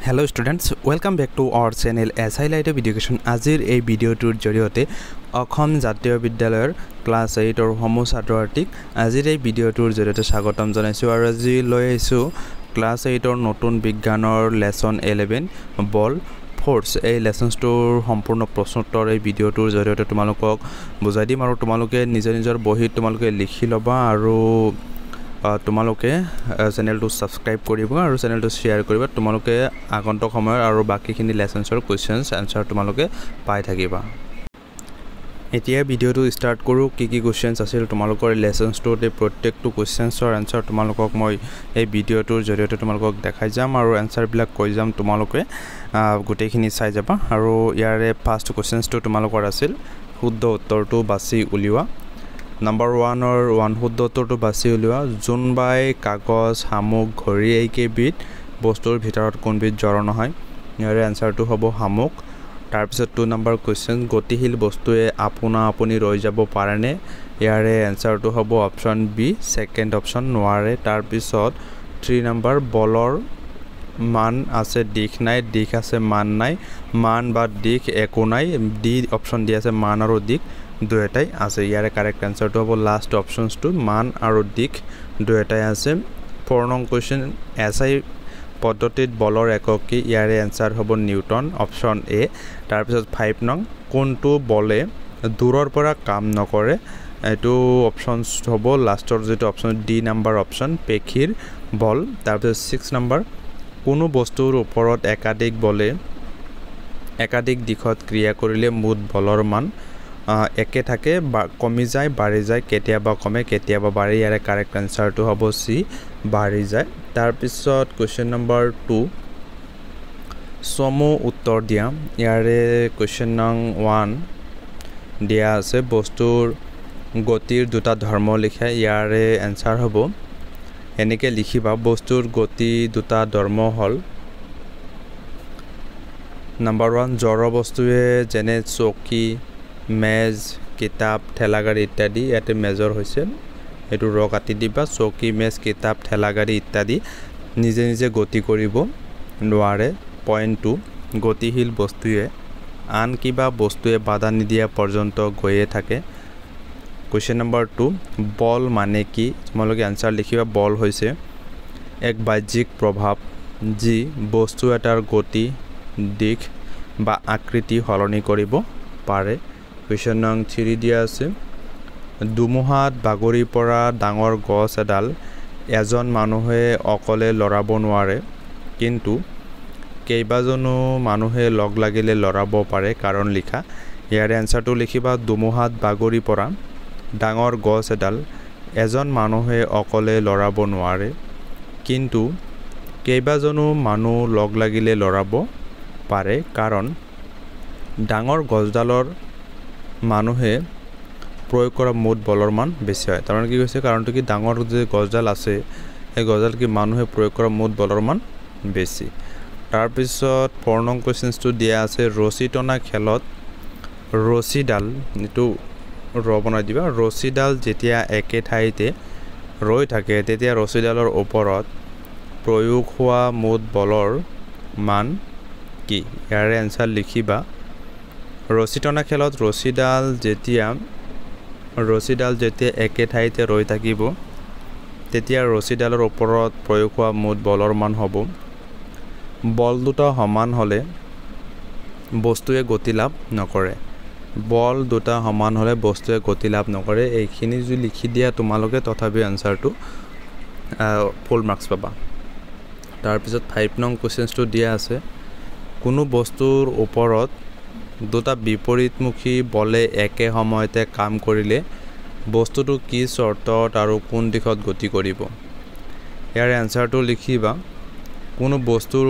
Hello students, welcome back to our channel SI Light of Education. Azir এই ভিডিওটোৰ জৰিয়তে অসম জাতীয় বিদ্যালয়ৰ ক্লাস 8 ৰ হোম ছাত্ৰছাত্ৰীক আজিৰ এই ভিডিওটোৰ জৰিয়তে স্বাগতম জনাইছো আৰু আজি লৈ আহিছো ক্লাস 8 ৰ নতুন বিজ্ঞানৰ লেসন 11 বল ফোৰ্স এই লেসনটোৰ সম্পূৰ্ণ প্ৰশ্নোত্তৰ এই ভিডিওটোৰ জৰিয়তে তোমালোকক বুজাই দিম আৰু তোমালোকে নিজৰ বহিত তোমালোকে লিখি লবা আৰু তোমালোকে চেনেলটো সাবস্ক্ৰাইব কৰিব আৰু চেনেলটো শেয়াৰ কৰিব তোমালোকে আগন্তুক সময়ৰ আৰু বাকিখিনি লেসনছৰ কোৱেশ্চনছ আনসাৰ তোমালোকে পাই থাকিবা এতিয়া ভিডিওটো স্টাৰ্ট কৰো কি কোৱেশ্চনছ আছিল তোমালোকৰ লেসনছটোতে প্ৰত্যেকটো কোৱেশ্চনছৰ আনসাৰ তোমালোকক মই এই ভিডিওটোৰ জৰিয়তে তোমালোকক দেখাই যাম আৰু আনসাৰ বিলাক কৈ যাম তোমালোকে গোটেইখিনি চাই যাবা আৰু ইয়াৰে ফাৰ্স্ট কোৱেশ্চনছটো তোমালোকৰ আছিল শুদ্ধ উত্তৰটো বাছি উলিওৱা Number 1 or 1 শুদ্ধ উত্তৰটো বাছি উলিওৱা জুনবাই কাগজ হামুক ঘড়ী এই কেবিধ বস্তুৰ ভিতৰত কোনবিধ জড় নহয় ইয়াৰে আনসাৰটো হ'ব হামুক তাৰ পিছত 2 নম্বৰ কোৱেশ্চন গতিশীল বস্তুৱে আপুনি ৰৈ যাব পাৰেনে ইয়াৰে আনসাৰটো হ'ব অপচন বি সেকেন্ড অপচন নোৱাৰে তাৰ পিছত 3 নম্বৰ বলৰ মান আছে দিশ নাই দিশ আছে মান নাই মান বা দিশ একো নাই ডি অপচন দি আছে মান আৰু দিশ দুটাই আছে ইয়াৰে কাৰেক্ট আনসাৰটো হ'ব লাস্ট অপশনস টু মান আৰু দিশ দুটাই আছে 4 নং কোৱেশ্চন এসআই পদ্ধতিত বলৰ একক কি ইয়াৰে আনসাৰ হ'ব নিউটন অপশন এ তাৰ পিছত 5 নং কোনটো বলে দূৰৰ পৰা কাম নকৰে এটো অপশনস হ'ব লাস্টৰ যেটো অপশন ডি নম্বৰ অপশন পেক্ষীৰ বল তাৰ পিছত 6 নম্বৰ কোনো বস্তুৰ ওপৰত একাধিক বলে একাধিক দিশত ক্ৰিয়া কৰিলে মুঠ বলৰ মান একে থাকে বা কমি যায় বাঢ়ি যায় কেতিয়াবা কমে কেতিয়াবা বাঢ়ে ইয়াৰে কাৰেক্ট আনসাৰটো হ'ব সি বাঢ়ি যায় তাৰ পিছত কোৱেশ্চন নম্বৰ 2 সমু উত্তৰ দিয়া ইয়াৰে কোৱেশ্চন নং 1 দিয়া আছে বস্তুৰ গতিৰ দুটা ধৰ্ম লিখা ইয়াৰে আনসাৰ হ'ব এনেকে লিখিবা বস্তুৰ গতি দুটা ধৰ্ম হল নম্বৰ 1 জড় বস্তুৱে যেনে চকী মেজ কিতাপ ঠেলাগাড়ী ইত্যাদি ইয়াতে মেজৰ হৈছে এটো ৰ কাটি দিবা চকী মেজ কিতাপ ঠেলাগাড়ী ইত্যাদি নিজে নিজে গতি কৰিব নোৱাৰে পইণ্ট 2 গতিশীল বস্তুৱে আন কিবা বস্তুৱে বাধা নিদিয়া পৰ্যন্ত গৈয়ে থাকে কোৱেশ্চন নম্বৰ 2 বল মানে কি তোমালোকে আনসাৰ লিখিবা বল হৈছে এক বাহ্যিক প্ৰভাৱ যি বস্তু এটাৰ গতি দিশ বা আকৃতি সলনি কৰিব পাৰে কোৱেশ্চন নং 3 দিয়া আছে দুমুহাত বাগৰি পৰা ডাঙৰ গছ এডাল এজন মানুহে অকলে লৰাব নোৱাৰে কিন্তু কেইবাজনো মানুহে লগ লাগিলে লৰাব পাৰে কাৰণ লিখা ইয়াৰে আনসাৰটো লিখিবা দুমুহাত বাগৰি পৰা ডাঙৰ গছ এডাল এজন মানুহে অকলে লৰাব নোৱাৰে কিন্তু কেইবাজনো মানুহ লগ লাগিলে লৰাব পাৰে কাৰণ ডাঙৰ গছডালৰ মানুহে প্ৰয়োগ কৰা মুঠ বলৰ মান বেছি হয় তাৰ মানে কি কৈছে কাৰণটো কি ডাঙৰ যে গছডাল আছে এই গছডাল কি মানুহে প্ৰয়োগ কৰা মুঠ বলৰ মান বেছি তাৰ পিছত 4 নং কোৱেশ্চনটো দিয়া আছে ৰছী টনা খেলত ৰছীডাল এটো ৰ বনাই দিবা ৰছীডাল যেতিয়া একে ঠাইতে ৰৈ থাকে তেতিয়া ৰছীডালৰ ওপৰত প্ৰয়োগ হোৱা মুঠ বলৰ মান কি ইয়াৰে আনসাৰ লিখিবা ৰছী টনা খেলত ৰছীডাল যেতিয়া একে ঠাইতে ৰৈ থাকিব তেতিয়া ৰছীডালৰ ওপৰত প্ৰয়োগ হোৱা মুঠ বলৰ মান হ'ব বল দুটা সমান হলে বস্তুৱে গতি লাভ নকৰে বল দুটা সমান হলে বস্তুৱে গতি লাভ নকৰে এইখিনি যদি লিখি দিয়া তোমালোকে তথাপি আনসাৰটো ফুল মাৰ্কস পাবা তাৰ পিছত 5 নং কোৱেশ্চনটো দিয়া আছে কোনো বস্তুৰ ওপৰত দুটা বিপৰীতমুখী বলে একে সময়তে কাম কৰিলে বস্তুটো কি চৰ্তত আৰু কোন দিশত গতি কৰিব ইয়াৰ আনসাৰটো লিখিবা কোনো বস্তুৰ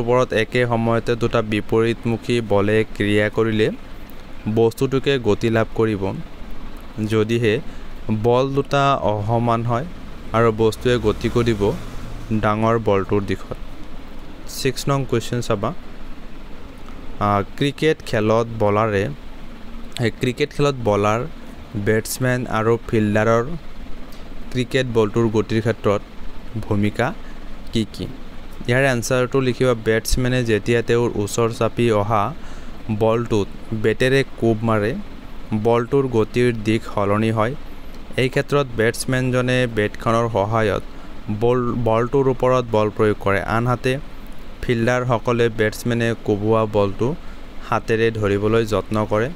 ওপৰত একে সময়তে দুটা বিপৰীতমুখী বলে ক্ৰিয়া কৰিলে বস্তুটোকে গতি লাভ কৰিব যদিহে বল দুটা অসমান হয় আৰু বস্তুৱে গতি কৰিব ডাঙৰ বলটোৰ দিশত 6 নং কোৱেশ্চন চাবা ক্ৰিকেট খেলত বলাৰ বেটসম্যান আৰু ফিল্ডাৰৰ ক্ৰিকেট বলটোৰ গতিৰ ক্ষেত্ৰত ভূমিকা কি কি ইয়াৰ এনসাৰটো লিখিবা বেটসম্যানে যেতিয়া তেওঁৰ ওচৰ চাপি অহা বলটোত বেটেৰে কোব মাৰে বলটোৰ গতিৰ দিশ সলনি হয় এই ক্ষেত্ৰত বেটসম্যানজনে বেটখনৰ সহায়ত বলটোৰ ওপৰত বল প্ৰয়োগ কৰে আনহাতে ফিল্ডাৰসকলে বেটসম্যানে কোবোৱা বলটো হাতেৰে ধৰিবলৈ যত্ন কৰে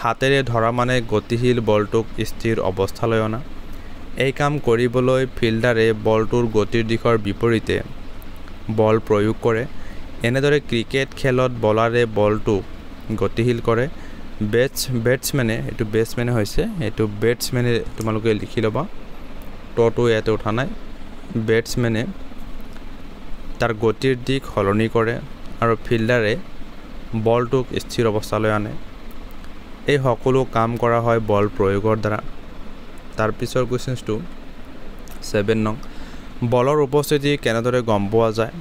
হাতেৰে ধৰা মানে গতিশীল বলটোক স্থিৰ অৱস্থালৈ অনা এই কাম কৰিবলৈ ফিল্ডাৰে বলটোৰ গতিৰ দিশৰ বিপৰীতে বল প্ৰয়োগ কৰে এনেদৰে ক্ৰিকেট খেলত বলাৰে বলটোক গতিশীল কৰে বেটসম্যানে এটো বেটসম্যানে হৈছে এটো বেটসম্যানে তোমালোকে লিখি লবা টটো ইয়াতে উঠা নাই বেটসম্যানে তাৰ গতিৰ দিশ সলনি কৰে আৰু ফিল্ডাৰে বলটোক স্থিৰ অৱস্থালৈ আনে এই সকলো কাম কৰা হয় বল প্ৰয়োগৰ দ্বাৰা তাৰ পিছৰ কোৱেশ্চনটো 7 নং বলৰ উপস্থিতি কেনেদৰে গম পোৱা যায়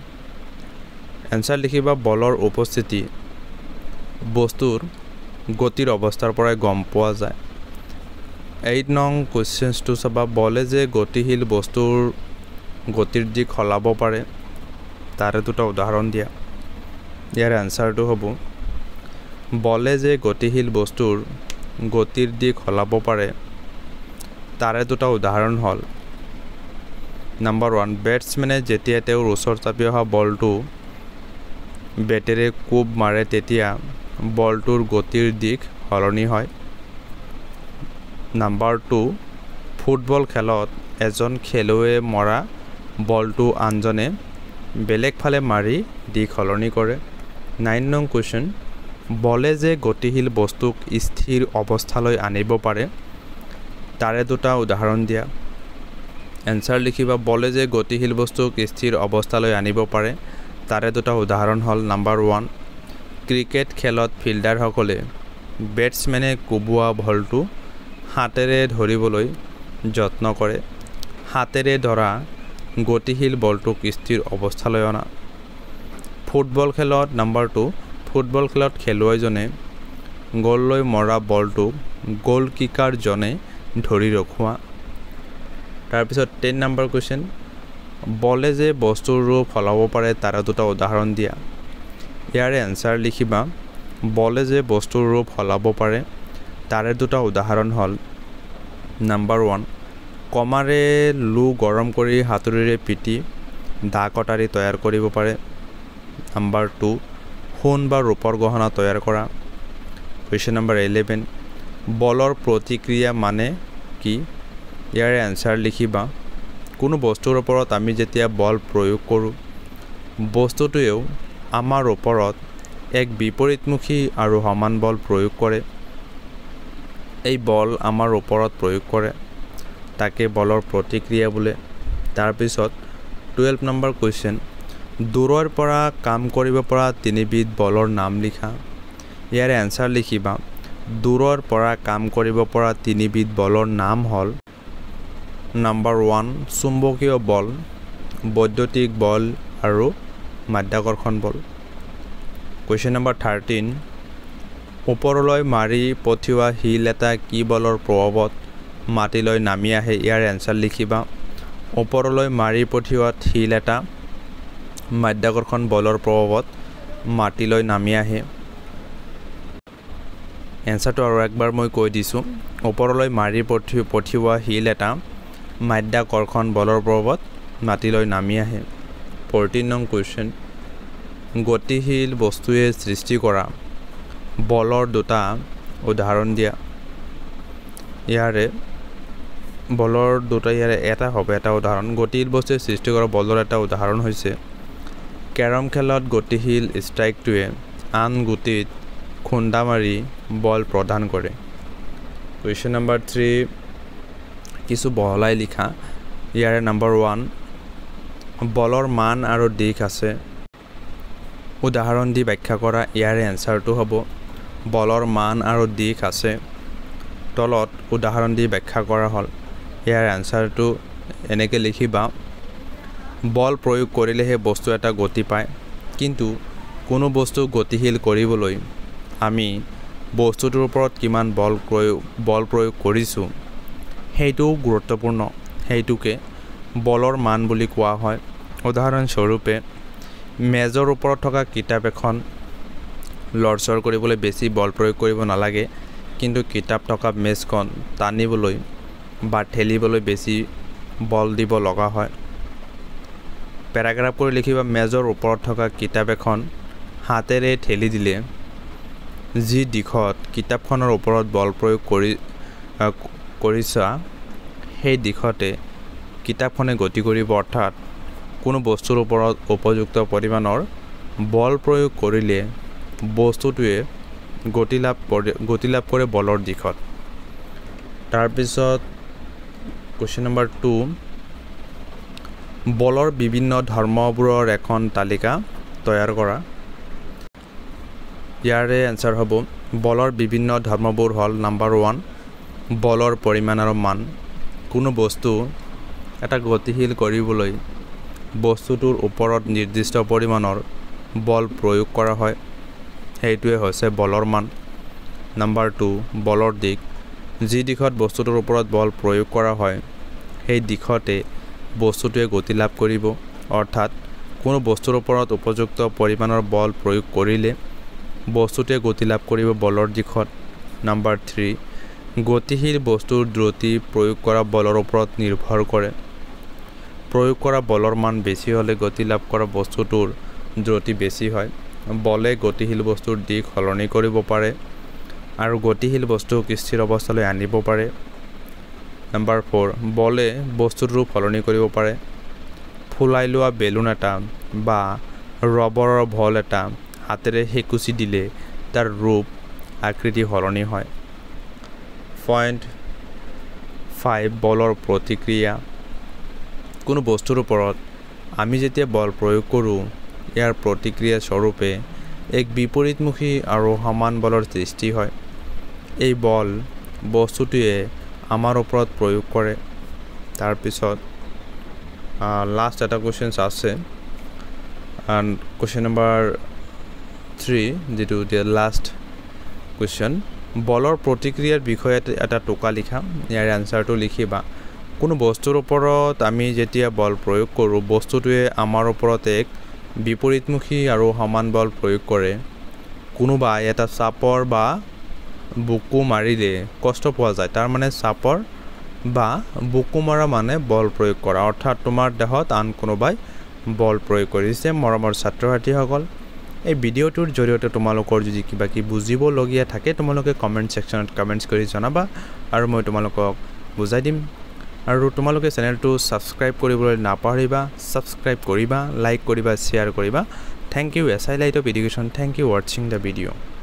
এনসাৰ লিখিবা বলৰ উপস্থিতি বস্তুৰ গতিৰ অৱস্থাৰ পৰাই গম পোৱা যায় 8 নং কোৱেশ্চনটো চাবা বলে যে গতিশীল বস্তুৰ গতিৰ দিশ সলাব পাৰে তাৰে দুটা উদাহৰণ দিয়া ইয়াৰ এনসাৰটো হ'ব বলে যে গতিশীল বস্তুৰ গতিৰ দিশ সলাব পাৰে তাৰে দুটা উদাহৰণ হ'ল নাম্বাৰ 1 বেটসম্যানে যেতিয়া তেওঁৰ ওচৰ চাপি অহা বলটো বেটেৰে কোব মাৰে তেতিয়া বলটোৰ গতিৰ দিশ সলনি হয় নাম্বাৰ 2 ফুটবল খেলত এজন খেলুৱৈয়ে মৰা বলটো আনজনে বেলেগ ফালে মাৰি দিশ সলনি কৰে 9 নং কোৱেশ্চন বলে যে গতিশীল বস্তুক স্থিৰ অৱস্থালৈ আনিব পাৰে তাৰে দুটা উদাহৰণ দিয়া এনসাৰ লিখিবা বলে যে গতিশীল বস্তুক স্থিৰ অৱস্থালৈ আনিব পাৰে তাৰে দুটা উদাহৰণ হ'ল নাম্বাৰ 1 ক্ৰিকেট খেলত ফিল্ডাৰসকলে বেটসম্যানে কোবোৱা বলটো হাতেৰে ধৰিবলৈ যত্ন কৰে হাতেৰে ধৰা গতিশীল বলটোক স্থিৰ অৱস্থালৈ অনা ফুটবল খেলত নাম্বাৰ 2 ফুটবল খেলত খেলুৱৈজনে গোললৈ মৰা বলটো গোল কিকাৰজনে ধৰি ৰখোৱা তাৰ পিছত 10 নম্বৰ কোৱেশ্চন বলে যে বস্তুৰ ৰূপ সলাব পাৰে তাৰ দুটা উদাহৰণ দিয়া ইয়াৰ এনসাৰ লিখিবা বলে যে বস্তুৰ ৰূপ সলাব পাৰে তাৰে দুটা উদাহৰণ হ'ল নাম্বাৰ 1 কমাৰে লু গৰম কৰি হাতুৰিৰে পিটি দা কটাৰী তৈয়াৰ কৰিব পাৰে নাম্বাৰ 2 সোণ বা ৰূপৰ গহনা তৈয়াৰ কৰা কোৱেশ্চন নম্বৰ 11 বলৰ প্ৰতিক্ৰিয়া মানে কি ইয়াৰ এনসাৰ লিখিবা কোনো বস্তুৰ ওপৰত আমি যেতিয়া বল প্ৰয়োগ কৰোঁ বস্তুটোৱেও আমাৰ ওপৰত এক বিপৰীতমুখী আৰু সমান বল প্ৰয়োগ কৰে এই বল আমাৰ ওপৰত প্ৰয়োগ কৰে তাকে বলৰ প্ৰতিক্ৰিয়া বোলে তাৰ পিছত 12 নম্বৰ কোৱেশ্চন দূৰৰ পৰা কাম কৰিব পৰা তিনিবিধ বলৰ নাম লিখা ইয়াৰ এনসাৰ লিখিবা দূৰৰ পৰা কাম কৰিব পৰা তিনিবিধ বলৰ নাম হ'ল নাম্বাৰ 1 চুম্বকীয় বল বৈদ্যুতিক বল আৰু মাধ্যাকৰ্ষণ বল কোৱেশ্চন নম্বৰ 13 ওপৰলৈ মাৰি পঠিওৱা হিল এটা কি বলৰ প্ৰভাৱত মাটিলৈ নামি আহে ইয়াৰ এনসাৰ লিখিবা ওপৰলৈ মাৰি পঠিওৱা হিল এটা মাধ্যাকৰ্ষণ বলৰ প্ৰভাৱত মাটিলৈ নামি আহে এনসাৰটো আৰু একবাৰ মই কৈ দিছোঁ ওপৰলৈ মাৰি পঠিওৱা হিল এটা মাধ্যাকৰ্ষণ বলৰ প্ৰভাৱত মাটিলৈ নামি আহে 14 নং কোৱেশ্চন গতিশীল বস্তুৱে সৃষ্টি কৰা বলৰ দুটা উদাহৰণ দিয়া ইয়াৰে বলৰ দুটা ইয়াৰে এটা হবে এটা উদাহৰণ গতিশীল বস্তুৱে সৃষ্টি কৰা বলৰ এটা উদাহৰণ হৈছে কেৰম খেলত গতিশীল ষ্ট্ৰাইকটোৱে আন গুটিত খুন্দা মাৰি বল প্ৰদান কৰে কোৱেশ্চন নম্বৰ 3 কিছু বহলাই লিখা ইয়াৰে নাম্বাৰ 1 বলৰ মান আৰু দিশ আছে উদাহৰণ দি ব্যাখ্যা কৰা ইয়াৰে এনসাৰটো হ'ব বলৰ মান আৰু দিশ আছে তলত উদাহৰণ দি ব্যাখ্যা কৰা হ'ল ইয়াৰ এনসাৰটো এনেকৈ লিখিবা বল প্ৰয়োগ কৰিলেহে বস্তু এটা গতি পায় কিন্তু কোনো বস্তু গতিশীল কৰিবলৈ আমি বস্তুটোৰ ওপৰত কিমান বল প্ৰয়োগ কৰিছোঁ সেইটো গুৰুত্বপূৰ্ণ সেইটোকে বলৰ মান বুলি কোৱা হয় উদাহৰণস্বৰূপে মেজৰ ওপৰত থকা কিতাপ এখন লৰচৰ কৰিবলৈ বেছি বল প্ৰয়োগ কৰিব নালাগে কিন্তু কিতাপ থকা মেজখন টানিবলৈ বা ঠেলিবলৈ বেছি বল দিব লগা হয় পেৰাগ্ৰাফ কৰি লিখিবা মেজৰ ওপৰত থকা কিতাপ এখন হাতেৰে ঠেলি দিলে যি দিশত কিতাপখনৰ ওপৰত বল প্ৰয়োগ কৰিছা সেই দিশতে কিতাপখনে গতি কৰিব অৰ্থাৎ কোনো বস্তুৰ ওপৰত উপযুক্ত পৰিমাণৰ বল প্ৰয়োগ কৰিলে বস্তুটোৱে গতি লাভ কৰে বলৰ দিশত তাৰপিছত কোৱেশ্চন নম্বৰ 2 বলৰ বিভিন্ন ধৰ্মবোৰৰ এখন তালিকা তৈয়াৰ কৰা ইয়াৰে এনসাৰ হ'ব বলৰ বিভিন্ন ধৰ্মবোৰ হ'ল নাম্বাৰ 1 বলৰ পৰিমাণ আৰু মান কোনো বস্তু এটা গতিশীল কৰিবলৈ বস্তুটোৰ ওপৰত নিৰ্দিষ্ট পৰিমাণৰ বল প্ৰয়োগ কৰা হয় সেইটোৱে হৈছে বলৰ মান নাম্বাৰ 2 বলৰ দিশ যি দিশত বস্তুটোৰ ওপৰত বল প্ৰয়োগ কৰা হয় সেই দিশতে বস্তুটোৱে গতি লাভ কৰিব অৰ্থাৎ কোনো বস্তুৰ ওপৰত উপযুক্ত পৰিমাণৰ বল প্ৰয়োগ কৰিলে বস্তুটোৱে গতি লাভ কৰিব বলৰ দিশত নাম্বাৰ 3 গতিশীল বস্তুৰ দ্ৰুতি প্ৰয়োগ কৰা বলৰ ওপৰত নিৰ্ভৰ কৰে প্ৰয়োগ কৰা বলৰ মান বেছি হ'লে গতি লাভ কৰা বস্তুটোৰ দ্ৰুতি বেছি হয় বলে গতিশীল বস্তুৰ দিশ সলনি কৰিব পাৰে আৰু গতিশীল বস্তুক স্থিৰ অৱস্থালৈ আনিব পাৰে নাম্বাৰ 4 বলে বস্তুৰ ৰূপ সলনি কৰিব পাৰে ফুলাই লোৱা বেলুন এটা বা ৰবৰৰ বল এটা হাতেৰে হেকুচি দিলে তাৰ ৰূপ আকৃতি সলনি হয় পইণ্ট 5 বলৰ প্ৰতিক্ৰিয়া কোনো বস্তুৰ ওপৰত আমি যেতিয়া বল প্ৰয়োগ কৰোঁ ইয়াৰ প্ৰতিক্ৰিয়া স্বৰূপে এক বিপৰীতমুখী আৰু সমান বলৰ সৃষ্টি হয় এই বল বস্তুটোৱে আমাৰ ওপৰত প্ৰয়োগ কৰে তাৰ পিছত লাষ্ট এটা কোৱেশ্চন আছে and question number 3 যেটো the last question বলৰ প্ৰতিক্ৰিয়াৰ বিষয়ে এটা টোকা লিখা ইয়াৰ আনসাৰটো লিখিবা কোনো বস্তুৰ ওপৰত আমি যেতিয়া বল প্ৰয়োগ কৰোঁ বস্তুটোৱে আমাৰ ওপৰত এক বিপৰীতমুখী আৰু সমান বল প্ৰয়োগ কৰে কোনোবা এটা চাপৰ বা বুকু মাৰিলে কষ্ট পোৱা যায় তাৰ মানে চাপৰ বা বুকু মাৰা মানে বল প্ৰয়োগ কৰা অৰ্থাৎ তোমাৰ দেহত আন কোনোবাই বল প্ৰয়োগ কৰিছে মৰমৰ ছাত্ৰ-ছাত্ৰীসকল এই ভিডিঅ'টোৰ জৰিয়তে তোমালোকৰ যদি কিবা কি বুজিব লগিয়া থাকে তোমালোকে কমেন্ট সেকশনত কমেন্টছ কৰি জনাবা আৰু মই তোমালোকক বুজাই দিম আৰু তোমালোকে চেনেলটো সাবস্ক্ৰাইব কৰিবলৈ নাপাহৰিবা সাবস্ক্ৰাইব কৰিবা লাইক কৰিবা শেয়াৰ কৰিবা thank you S I light of education thank you watching the video'